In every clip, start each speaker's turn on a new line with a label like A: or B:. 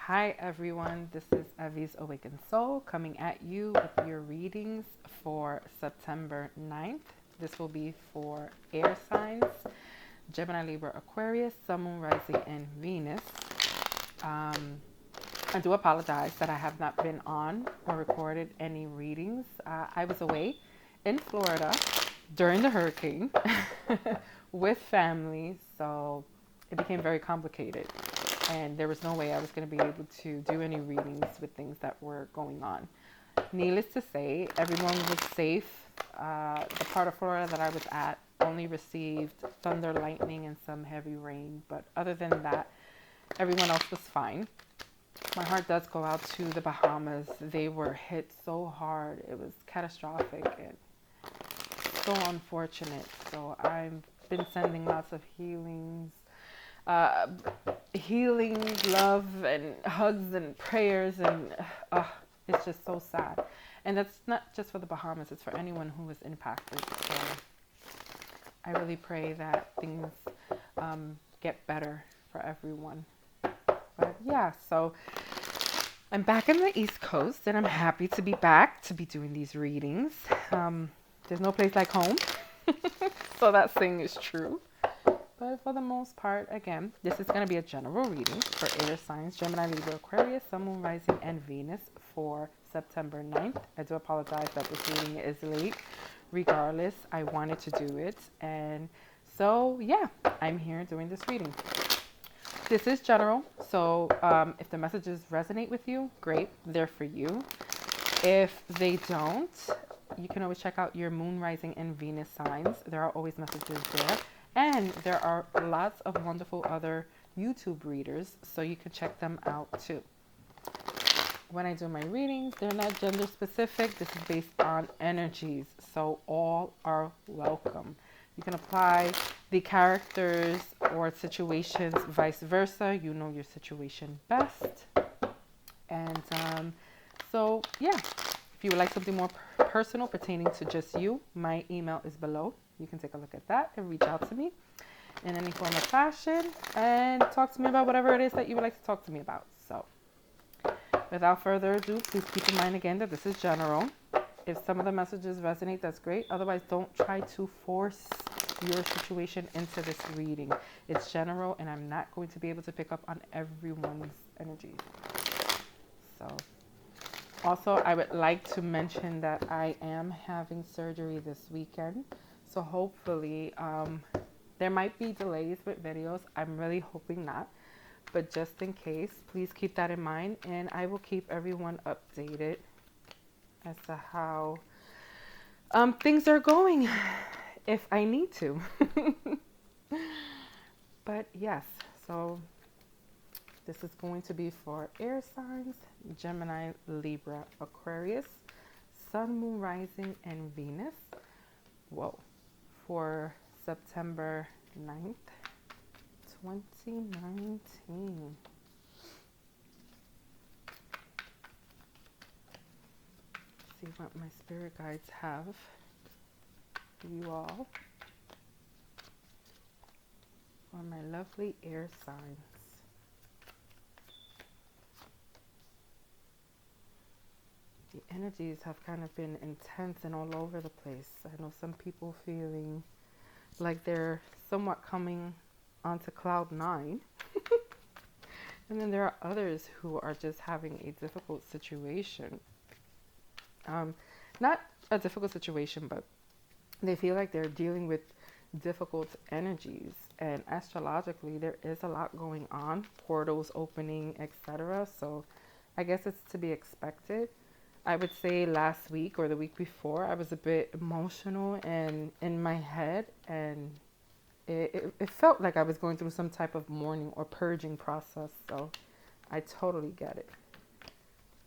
A: Hi everyone, this is Avi's Awakened Soul coming at you with your readings for September 9th. This will be for air signs, Gemini, Libra, Aquarius, Sun, Moon, Rising, and Venus. I do apologize that I have not been on or recorded any readings. I was away in Florida during the hurricane with family, so it became very complicated. And there was no way I was going to be able to do any readings with things that were going on. Needless to say, everyone was safe. The part of Florida that I was at only received thunder, lightning, and some heavy rain. But other than that, everyone else was fine. My heart does go out to the Bahamas. They were hit so hard. It was catastrophic and so unfortunate. So I've been sending lots of uh, healing, love, and hugs and prayers, and it's just so sad. And that's not just for the Bahamas; it's for anyone who was impacted. So I really pray that things get better for everyone. But yeah, so I'm back in the East Coast, and I'm happy to be back to be doing these readings. There's no place like home, so that saying is true. But for the most part, again, this is going to be a general reading for air signs, Gemini, Libra, Aquarius, Sun, Moon, Rising, and Venus for September 9th. I do apologize that this reading is late. Regardless, I wanted to do it. And so, yeah, I'm here doing this reading. This is general, so if the messages resonate with you, great, they're for you. If they don't, you can always check out your Moon, Rising, and Venus signs. There are always messages there. And there are lots of wonderful other YouTube readers, so you can check them out too. When I do my readings, they're not gender specific. This is based on energies, so all are welcome. You can apply the characters or situations vice versa. You know your situation best. And so, yeah, if you would like something more personal pertaining to just you, my email is below. You can take a look at that and reach out to me in any form of fashion and talk to me about whatever it is that you would like to talk to me about. So, without further ado, please keep in mind again that this is general. If some of the messages resonate, that's great. Otherwise, don't try to force your situation into this reading. It's general, and I'm not going to be able to pick up on everyone's energies. So, also, I would like to mention that I am having surgery this weekend. So hopefully, there might be delays with videos. I'm really hoping not. But just in case, please keep that in mind. And I will keep everyone updated as to how things are going if I need to. But yes, so this is going to be for air signs, Gemini, Libra, Aquarius, Sun, Moon, Rising, and Venus. Whoa. For September 9th, 2019. See what my spirit guides have for you all. For my lovely air signs. The energies have kind of been intense and all over the place. I know some people feeling like they're somewhat coming onto cloud nine. And then there are others who are just having a difficult situation. Not a difficult situation, but they feel like they're dealing with difficult energies. And astrologically, there is a lot going on, portals opening, etc. So I guess it's to be expected. I would say last week or the week before, I was a bit emotional and in my head, and it felt like I was going through some type of mourning or purging process. So I totally get it.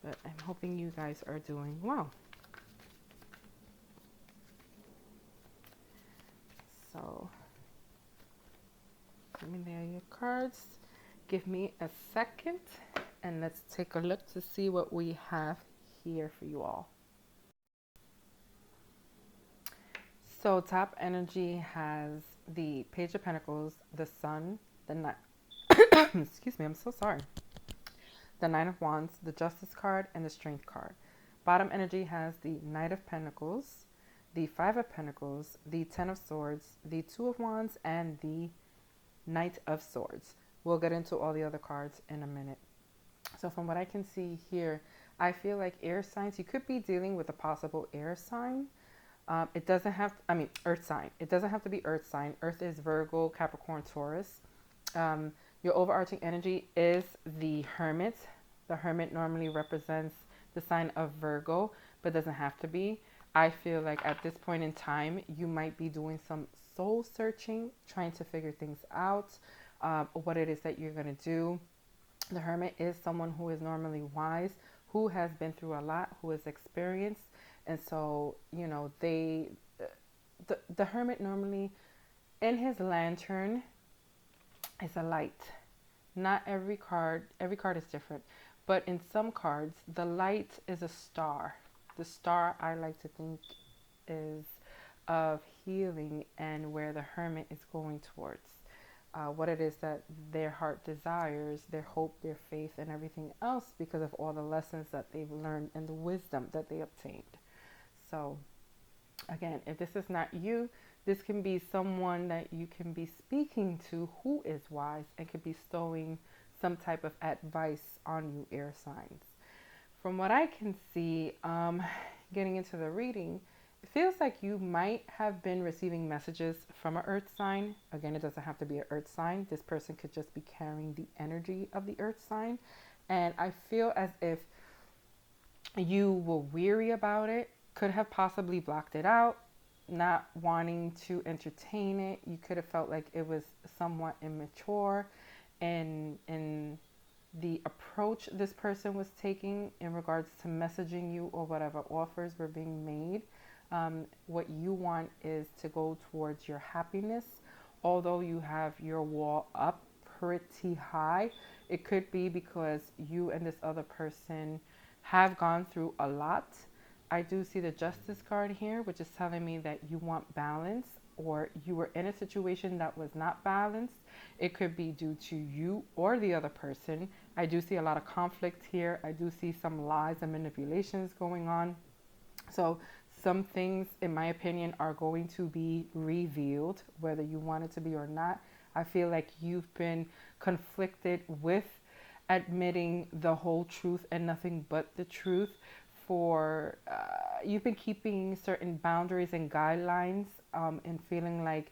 A: But I'm hoping you guys are doing well. So, let me lay your cards. Give me a second and let's take a look to see what we have here for you all. So, top energy has the Page of Pentacles, the Sun, the Knight. Excuse me, I'm so sorry. the Nine of Wands, the Justice card, and the Strength card. Bottom energy has the Knight of Pentacles, the Five of Pentacles, the Ten of Swords, the Two of Wands, and the Knight of Swords. We'll get into all the other cards in a minute. So from what I can see here, I feel like air signs, you could be dealing with a possible air sign. It doesn't have, earth sign. It doesn't have to be earth sign. Earth is Virgo, Capricorn, Taurus. Your overarching energy is the Hermit. The Hermit normally represents the sign of Virgo, but doesn't have to be. I feel like at this point in time, you might be doing some soul searching, trying to figure things out, what it is that you're going to do. The Hermit is someone who is normally wise, who has been through a lot, who is experienced. And so, you know, the Hermit normally, in his lantern, is a light. Not every card is different. But in some cards, the light is a star. The star, I like to think, is of healing and where the Hermit is going towards. What it is that their heart desires, their hope, their faith, and everything else because of all the lessons that they've learned and the wisdom that they obtained. So, again, if this is not you, this can be someone that you can be speaking to who is wise and could be bestowing some type of advice on you, air signs. From what I can see, getting into the reading, it feels like you might have been receiving messages from an earth sign. Again, it doesn't have to be an earth sign. This person could just be carrying the energy of the earth sign. And I feel as if you were weary about it, could have possibly blocked it out, not wanting to entertain it. You could have felt like it was somewhat immature in the approach this person was taking in regards to messaging you or whatever offers were being made. What you want is to go towards your happiness. Although you have your wall up pretty high, it could be because you and this other person have gone through a lot. I do see the Justice card here, which is telling me that you want balance, or you were in a situation that was not balanced. It could be due to you or the other person. I do see a lot of conflict here. I do see some lies and manipulations going on. So some things, in my opinion, are going to be revealed, whether you want it to be or not. I feel like you've been conflicted with admitting the whole truth and nothing but the truth. For you've been keeping certain boundaries and guidelines, and feeling like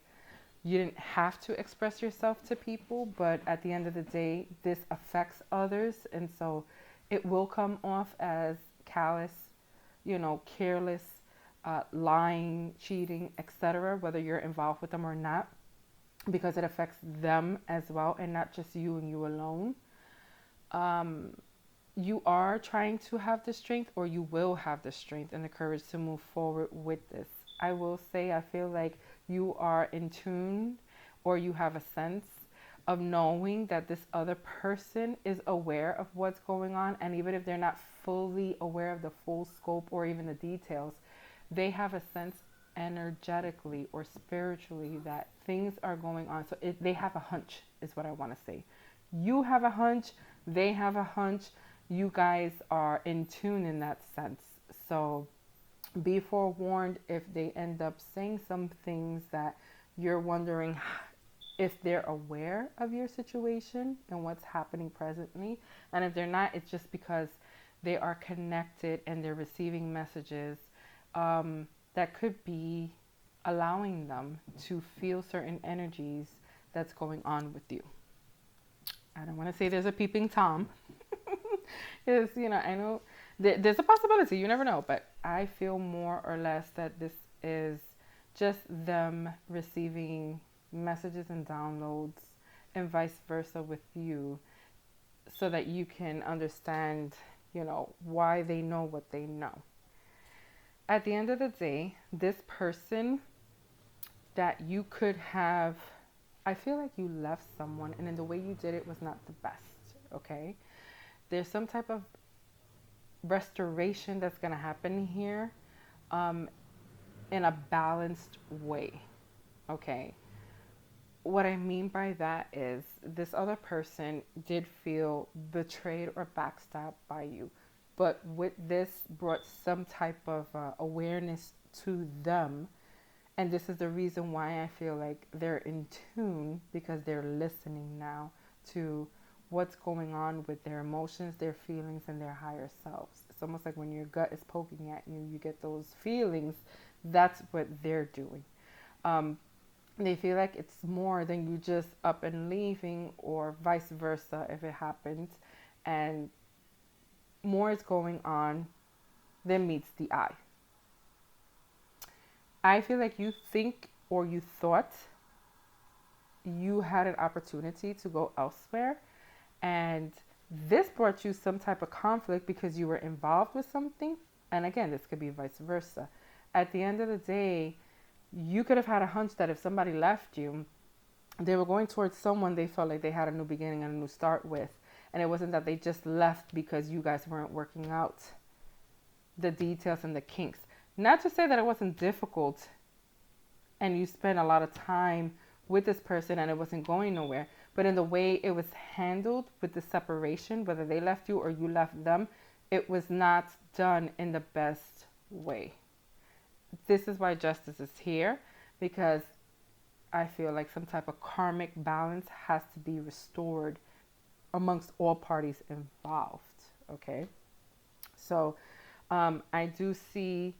A: you didn't have to express yourself to people, but at the end of the day, this affects others, and so it will come off as callous, careless, lying, cheating, etc., whether you're involved with them or not, because it affects them as well and not just you and you alone. You are trying to have the strength, or you will have the strength and the courage to move forward with this. I will say, I feel like you are in tune, or you have a sense of knowing that this other person is aware of what's going on. And even if they're not fully aware of the full scope or even the details, they have a sense energetically or spiritually that things are going on. So they have a hunch, is what I want to say. You have a hunch, they have a hunch. You guys are in tune in that sense. So be forewarned if they end up saying some things that you're wondering if they're aware of your situation and what's happening presently. And if they're not, it's just because they are connected and they're receiving messages that could be allowing them to feel certain energies that's going on with you. I don't want to say there's a peeping Tom. Because, I know there's a possibility. You never know. But I feel more or less that this is just them receiving messages and downloads and vice versa with you, so that you can understand, why they know what they know. At the end of the day, this person that you could have, I feel like you left someone and in the way you did it was not the best, okay? There's some type of restoration that's going to happen here in a balanced way, okay? what I mean by that is this other person did feel betrayed or backstabbed by you, but with this brought some type of awareness to them. And this is the reason why I feel like they're in tune, because they're listening now to what's going on with their emotions, their feelings, and their higher selves. It's almost like when your gut is poking at you, you get those feelings. That's what they're doing. Um, they feel like it's more than you just up and leaving, or vice versa if it happens. And more is going on than meets the eye. I feel like you think, or you thought you had an opportunity to go elsewhere, and this brought you some type of conflict because you were involved with something. And again, this could be vice versa. At the end of the day, you could have had a hunch that if somebody left you, they were going towards someone they felt like they had a new beginning and a new start with. And it wasn't that they just left because you guys weren't working out the details and the kinks. Not to say that it wasn't difficult and you spent a lot of time with this person and it wasn't going nowhere, but in the way it was handled with the separation, whether they left you or you left them, it was not done in the best way. This is why justice is here, because I feel like some type of karmic balance has to be restored amongst all parties involved. Okay, so I do see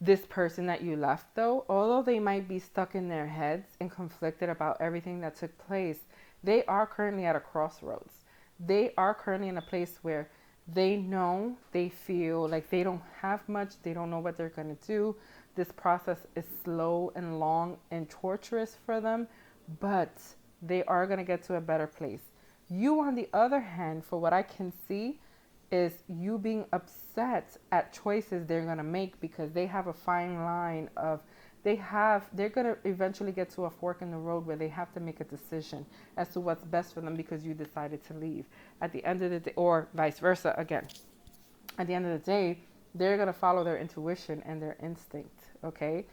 A: this person that you left, though, although they might be stuck in their heads and conflicted about everything that took place, they are currently at a crossroads. They are currently in a place where they know, they feel like they don't have much, they don't know what they're going to do. This process is slow and long and torturous for them, but they are going to get to a better place. You, on the other hand, for what I can see, is you being upset at choices they're going to make, because they have a fine line of they're going to eventually get to a fork in the road where they have to make a decision as to what's best for them because you decided to leave. At the end of the day, or vice versa again, at the end of the day, they're going to follow their intuition and their instinct. Okay,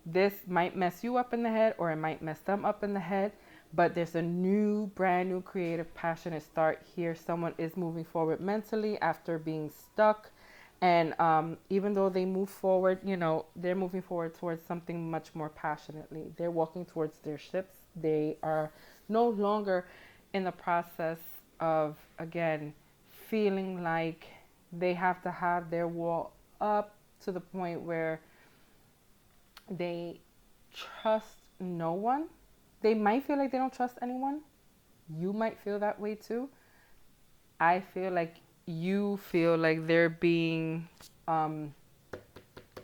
A: this might mess you up in the head, or it might mess them up in the head, but there's a new, brand new creative, passionate start here. Someone is moving forward mentally after being stuck. And even though they move forward, they're moving forward towards something much more passionately. They're walking towards their ships. They are no longer in the process of, again, feeling like they have to have their wall up to the point where they trust no one. They might feel like they don't trust anyone. You might feel that way too. I feel like you feel like they're being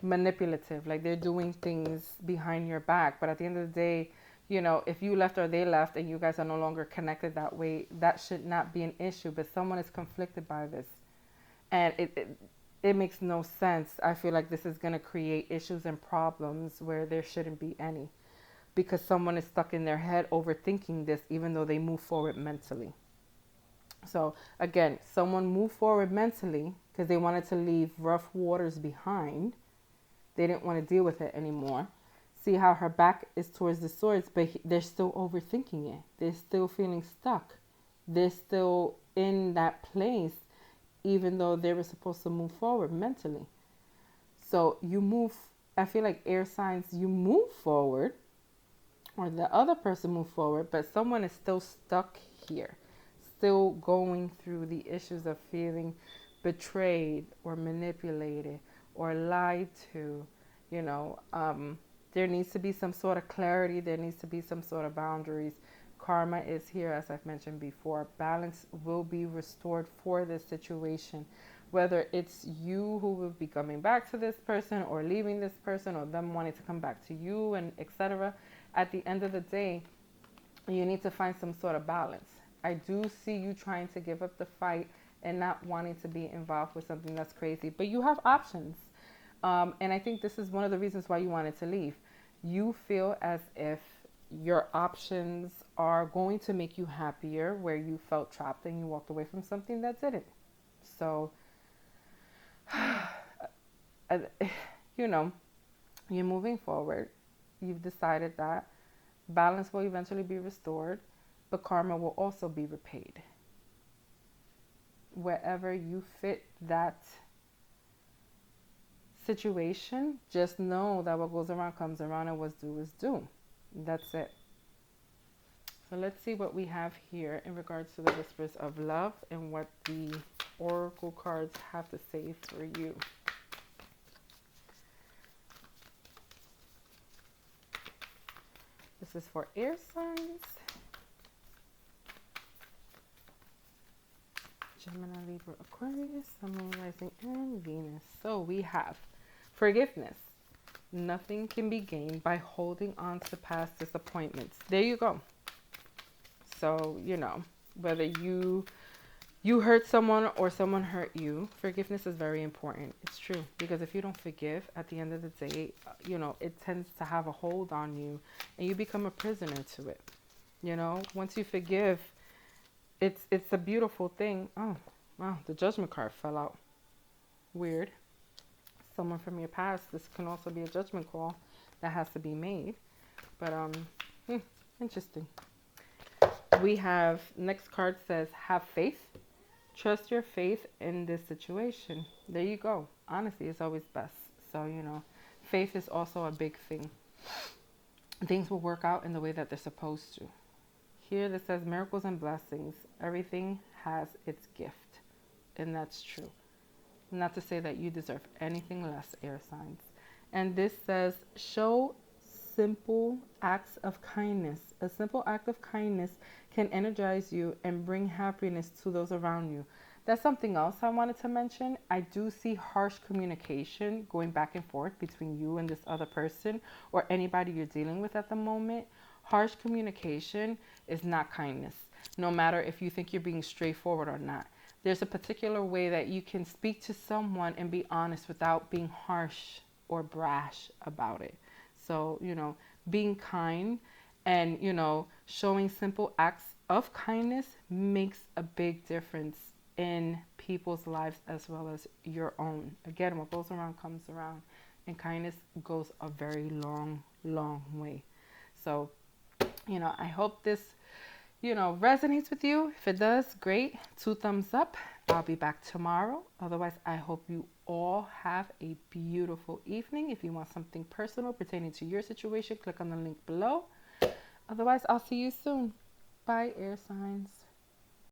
A: manipulative, like they're doing things behind your back. But at the end of the day, if you left or they left and you guys are no longer connected that way, that should not be an issue. But someone is conflicted by this. And it makes no sense. I feel like this is going to create issues and problems where there shouldn't be any, because someone is stuck in their head overthinking this, even though they move forward mentally. So again, someone moved forward mentally because they wanted to leave rough waters behind. They didn't want to deal with it anymore. See how her back is towards the swords, but they're still overthinking it. They're still feeling stuck. They're still in that place, even though they were supposed to move forward mentally. So you move, I feel like air signs, you move forward, or the other person move forward, but someone is still stuck here, still going through the issues of feeling betrayed or manipulated or lied to. There needs to be some sort of clarity. There needs to be some sort of boundaries. Karma is here, as I've mentioned before. Balance will be restored for this situation, whether it's you who will be coming back to this person or leaving this person, or them wanting to come back to you, and etc. At the end of the day, you need to find some sort of balance. I do see you trying to give up the fight and not wanting to be involved with something that's crazy, but you have options. And I think this is one of the reasons why you wanted to leave. You feel as if your options are going to make you happier, where you felt trapped and you walked away from something that didn't. So, you're moving forward. You've decided that Balance will eventually be restored, but karma will also be repaid. Wherever you fit that situation, just know that what goes around comes around, and what's due is due. That's it. So let's see what we have here in regards to the whispers of love and what the oracle cards have to say for you. This is for air signs. Gemini, Libra, Aquarius, Sun, Moon, Rising, and Venus. So we have forgiveness. Nothing can be gained by holding on to past disappointments. There you go. So, whether you hurt someone or someone hurt you, forgiveness is very important. It's true. Because if you don't forgive, at the end of the day, it tends to have a hold on you and you become a prisoner to it. Once you forgive, it's a beautiful thing. Oh, wow, the Judgment card fell out. Weird. Someone from your past. This can also be a judgment call that has to be made. But interesting. We have, next card says, have faith. Trust your faith in this situation. There you go. Honesty is always best. So, faith is also a big thing. Things will work out in the way that they're supposed to. Here this says miracles and blessings. Everything has its gift. And that's true. Not to say that you deserve anything less, air signs. And this says show simple acts of kindness. A simple act of kindness can energize you and bring happiness to those around you. That's something else I wanted to mention. I do see harsh communication going back and forth between you and this other person or anybody you're dealing with at the moment. Harsh communication is not kindness, no matter if you think you're being straightforward or not. There's a particular way that you can speak to someone and be honest without being harsh or brash about it. So, being kind and, showing simple acts of kindness makes a big difference in people's lives as well as your own. Again, what goes around comes around, and kindness goes a very long, long way. So, I hope this, resonates with you. If it does, great. 2 thumbs up. I'll be back tomorrow. Otherwise, I hope you all have a beautiful evening. If you want something personal pertaining to your situation, click on the link below. Otherwise, I'll see you soon. Bye, air signs.